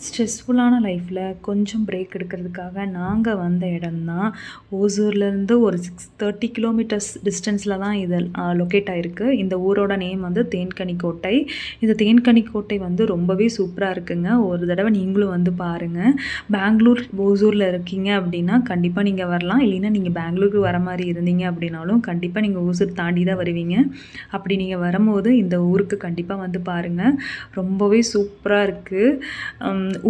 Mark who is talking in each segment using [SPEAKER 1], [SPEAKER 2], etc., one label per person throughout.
[SPEAKER 1] ஸ்ட்ரெஸ்ஃபுல்லான லைஃப்பில் கொஞ்சம் பிரேக் எடுக்கிறதுக்காக நாங்கள் வந்த இடம் தான் ஓசூர்லேருந்து ஒரு 630 கிலோமீட்டர்ஸ் டிஸ்டன்ஸில் தான் இது லொக்கேட் ஆகிருக்கு. இந்த ஊரோட நேம் வந்து தேன்கனிக்கோட்டை. இந்த தேன்கனிக்கோட்டை வந்து ரொம்பவே சூப்பராக இருக்குங்க. ஒரு தடவை நீங்களும் வந்து பாருங்கள். பெங்களூர் ஓசூரில் இருக்கீங்க அப்படின்னா கண்டிப்பாக நீங்கள் வரலாம். இல்லைன்னா நீங்கள் பெங்களூருக்கு வர மாதிரி இருந்தீங்க அப்படின்னாலும் கண்டிப்பாக நீங்கள் ஓசூர் தாண்டி தான் வருவீங்க. அப்படி நீங்கள் வரும்போது இந்த ஊருக்கு கண்டிப்பாக வந்து பாருங்கள். ரொம்பவே சூப்பராக இருக்குது.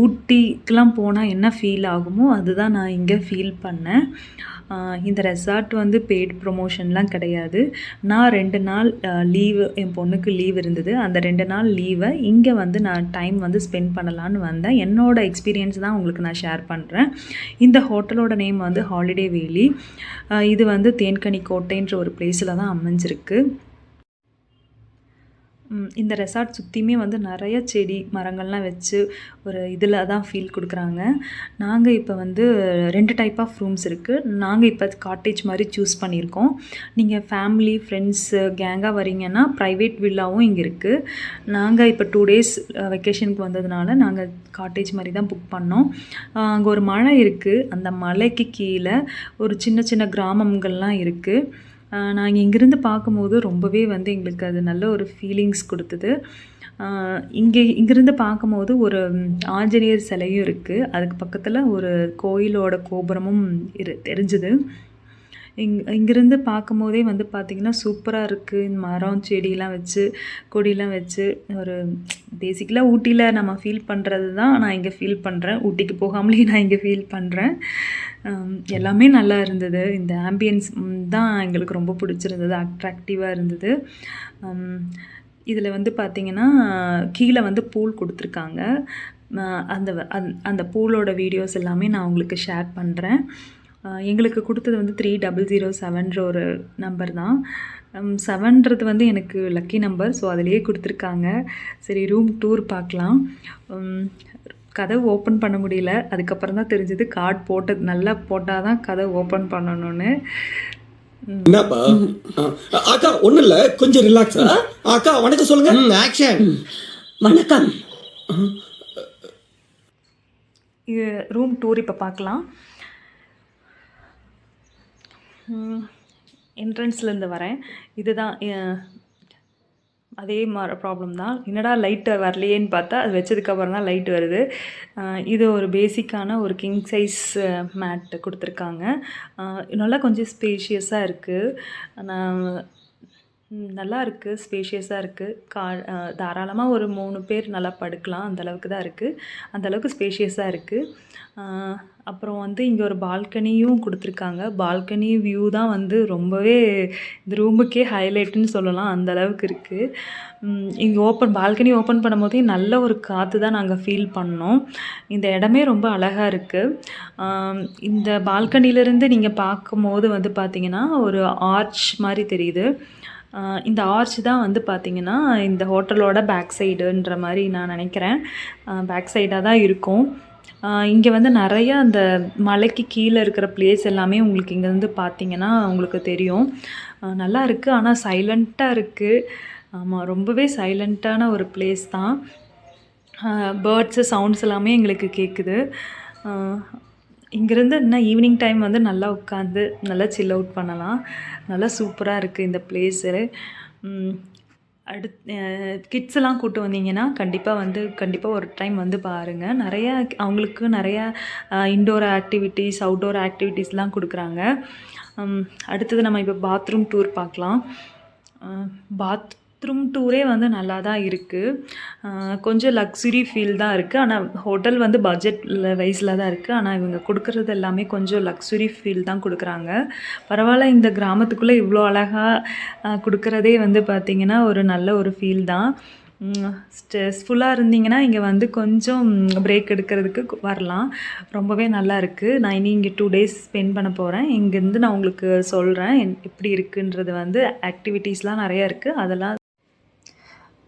[SPEAKER 1] ஊட்டிக்கெலாம் போனால் என்ன ஃபீல் ஆகுமோ அதுதான் நான் இங்கே ஃபீல் பண்ணேன். இந்த ரெசார்ட் வந்து பெய்ட் ப்ரொமோஷன்லாம் கிடையாது. நான் 2 நாள் லீவு, என் பொண்ணுக்கு லீவ் இருந்தது. அந்த 2 நாள் லீவை இங்கே வந்து நான் டைம் வந்து ஸ்பெண்ட் பண்ணலான்னு வந்தேன். என்னோடய எக்ஸ்பீரியன்ஸ் தான் உங்களுக்கு நான் ஷேர் பண்ணுறேன். இந்த ஹோட்டலோட நேம் வந்து ஹாலிடே வேலி. இது வந்து தேன்கனிக்கோட்டைன்ற ஒரு பிளேஸில் தான் அமைஞ்சிருக்கு. இந்த ரெசார்ட் சுற்றியுமே வந்து நிறைய செடி மரங்கள்லாம் வச்சு ஒரு இதில் தான் ஃபீல் கொடுக்குறாங்க. நாங்கள் இப்போ வந்து 2 டைப் ஆஃப் ரூம்ஸ் இருக்குது. நாங்கள் இப்போ காட்டேஜ் மாதிரி சூஸ் பண்ணியிருக்கோம். நீங்கள் ஃபேமிலி ஃப்ரெண்ட்ஸு கேங்காக வரீங்கன்னா ப்ரைவேட் வில்லாவும் இங்கே இருக்குது. நாங்கள் இப்போ 2 டேஸ் வெக்கேஷனுக்கு வந்ததுனால நாங்கள் காட்டேஜ் மாதிரி தான் புக் பண்ணோம். அங்கே ஒரு மலை இருக்குது. அந்த மலைக்கு கீழே ஒரு சின்ன சின்ன கிராமங்கள்லாம் இருக்குது. நாங்கள் இங்கேருந்து பார்க்கும்போது ரொம்பவே வந்து எங்களுக்கு அது நல்ல ஒரு ஃபீலிங்ஸ் கொடுத்தது. இங்கேருந்து பார்க்கும்போது ஒரு ஆஞ்சநேயர் சிலையும் இருக்குது. அதுக்கு பக்கத்தில் ஒரு கோயிலோட கோபுரமும் தெரிஞ்சுது. இங்கேருந்து பார்க்கும்போதே வந்து பார்த்திங்கன்னா சூப்பராக இருக்குது. மரம் செடியெலாம் வச்சு கொடியெலாம் வச்சு ஒரு பேசிக்கலாக ஊட்டியில் நம்ம ஃபீல் பண்ணுறது தான் நான் இங்கே ஃபீல் பண்ணுறேன். ஊட்டிக்கு போகாமலே நான் இங்கே ஃபீல் பண்ணுறேன். எல்லாமே நல்லா இருந்தது. இந்த ஆம்பியன்ஸ் தான் எங்களுக்கு ரொம்ப பிடிச்சிருந்தது. அட்ராக்டிவாக இருந்தது. இதில் வந்து பார்த்திங்கன்னா கீழே வந்து பூல் கொடுத்துருக்காங்க. அந்த பூலோட வீடியோஸ் எல்லாமே நான் உங்களுக்கு ஷேர் பண்ணுறேன். எங்களுக்கு கொடுத்தது வந்து 3007 ஒரு நம்பர் தான். 7ன்றது வந்து எனக்கு லக்கி நம்பர். ஸோ அதிலேயே கொடுத்துருக்காங்க. சரி, ரூம் டூர் பார்க்கலாம். கதவு ஓப்பன் பண்ண முடியல. அதுக்கப்புறம் தான் தெரிஞ்சது கார்டு நல்லா போட்டால் தான் கதவு ஓப்பன் பண்ணணும்னு.
[SPEAKER 2] என்னப்பா அக்கா? ஒன்றும் இல்லை, கொஞ்சம் ரிலாக்ஸா. அக்கா வணக்கம் சொல்லுங்க. ஆக்ஷன்.
[SPEAKER 3] வணக்கம்.
[SPEAKER 1] இது ரூம் டூர் இப்போ பார்க்கலாம். என்ட்ரன்ஸ்லேருந்து வரேன். இதுதான் அதே மாதிரி ப்ராப்ளம் தான். என்னடா லைட்டு வரலையேன்னு பார்த்தா அது வச்சதுக்கப்புறம் தான் லைட் வருது. இது ஒரு பேசிக்கான ஒரு கிங் சைஸ் மேட்டு கொடுத்துருக்காங்க. நல்லா கொஞ்சம் ஸ்பேஷியஸாக இருக்குது. நல்லா இருக்குது, ஸ்பேஷியஸாக இருக்குது. தாராளமாக ஒரு 3 பேர் நல்லா படுக்கலாம். அந்தளவுக்கு தான் இருக்குது. அந்தளவுக்கு ஸ்பேஷியஸாக இருக்குது. அப்புறம் வந்து இங்கே ஒரு பால்கனியும் கொடுத்துருக்காங்க. பால்கனி வியூ தான் வந்து ரொம்பவே இந்த ரூமுக்கே ஹைலைட்டுன்னு சொல்லலாம். அந்தளவுக்கு இருக்குது. இங்கே பால்கனி ஓப்பன் பண்ணும்போதே நல்ல ஒரு காற்று தான் நாங்கள் ஃபீல் பண்ணோம். இந்த இடமே ரொம்ப அழகாக இருக்குது. இந்த பால்கனியிலேருந்து நீங்கள் பார்க்கும்போது வந்து பார்த்திங்கன்னா ஒரு ஆர்ச் மாதிரி தெரியுது. இந்த ஆர்ச் தான் வந்து பார்த்திங்கன்னா இந்த ஹோட்டலோட பேக் சைடுன்ற மாதிரி நான் நினைக்கிறேன். பேக் சைடாக தான் இருக்கும். இங்கே வந்து நிறையா அந்த மலைக்கு கீழே இருக்கிற பிளேஸ் எல்லாமே உங்களுக்கு இங்கேருந்து பார்த்திங்கன்னா உங்களுக்கு தெரியும். நல்லா இருக்குது. ஆனால் சைலண்ட்டாக இருக்குது. ஆமாம், ரொம்பவே சைலண்ட்டான ஒரு பிளேஸ் தான். பேர்ட்ஸு சவுண்ட்ஸ் எல்லாமே எங்களுக்கு கேட்குது. இங்கேருந்து இன்னும் ஈவினிங் டைம் வந்து நல்லா உட்காந்து நல்லா சில் அவுட் பண்ணலாம். நல்லா சூப்பராக இருக்குது இந்த பிளேஸு. கிட்ஸ் எல்லாம் கூப்பிட்டு வந்தீங்கன்னா கண்டிப்பாக ஒரு டைம் வந்து பாருங்கள். அவங்களுக்கு நிறையா இன்டோர் ஆக்டிவிட்டீஸ், அவுட்டோர் ஆக்டிவிட்டீஸ்லாம் கொடுக்குறாங்க. அடுத்தது நம்ம இப்போ பாத்ரூம் டூர் பார்க்கலாம். பாத்ரூம் டூரே வந்து நல்லா தான் இருக்குது. கொஞ்சம் லக்ஸுரி ஃபீல் தான் இருக்குது. ஆனால் ஹோட்டல் வந்து பட்ஜெட் வைஸில் தான் இருக்குது. ஆனால் இவங்க கொடுக்குறது எல்லாமே கொஞ்சம் லக்ஸுரி ஃபீல் தான் கொடுக்குறாங்க. பரவாயில்ல, இந்த கிராமத்துக்குள்ளே இவ்வளோ அழகாக கொடுக்குறதே வந்து பார்த்திங்கன்னா ஒரு நல்ல ஒரு ஃபீல் தான். ஸ்ட்ரெஸ்ஃபுல்லாக இருந்தீங்கன்னா இங்கே வந்து கொஞ்சம் பிரேக் எடுக்கிறதுக்கு வரலாம். ரொம்பவே நல்லா இருக்குது. நான் இங்கே 2 டேஸ் ஸ்பெண்ட் பண்ண போகிறேன். இங்கேருந்து நான் உங்களுக்கு சொல்கிறேன் எப்படி இருக்குன்றது. வந்து ஆக்டிவிட்டீஸ்லாம் நிறையா இருக்குது. அதெல்லாம்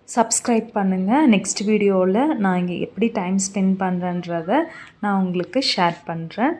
[SPEAKER 1] சப்ஸ்கிரைப் பண்ணுங்கள். நெக்ஸ்ட் வீடியோவில் நான் இங்கே எப்படி டைம் ஸ்பெண்ட் பண்ணுறேன்றதை நான் உங்களுக்கு ஷேர் பண்ணுறேன்.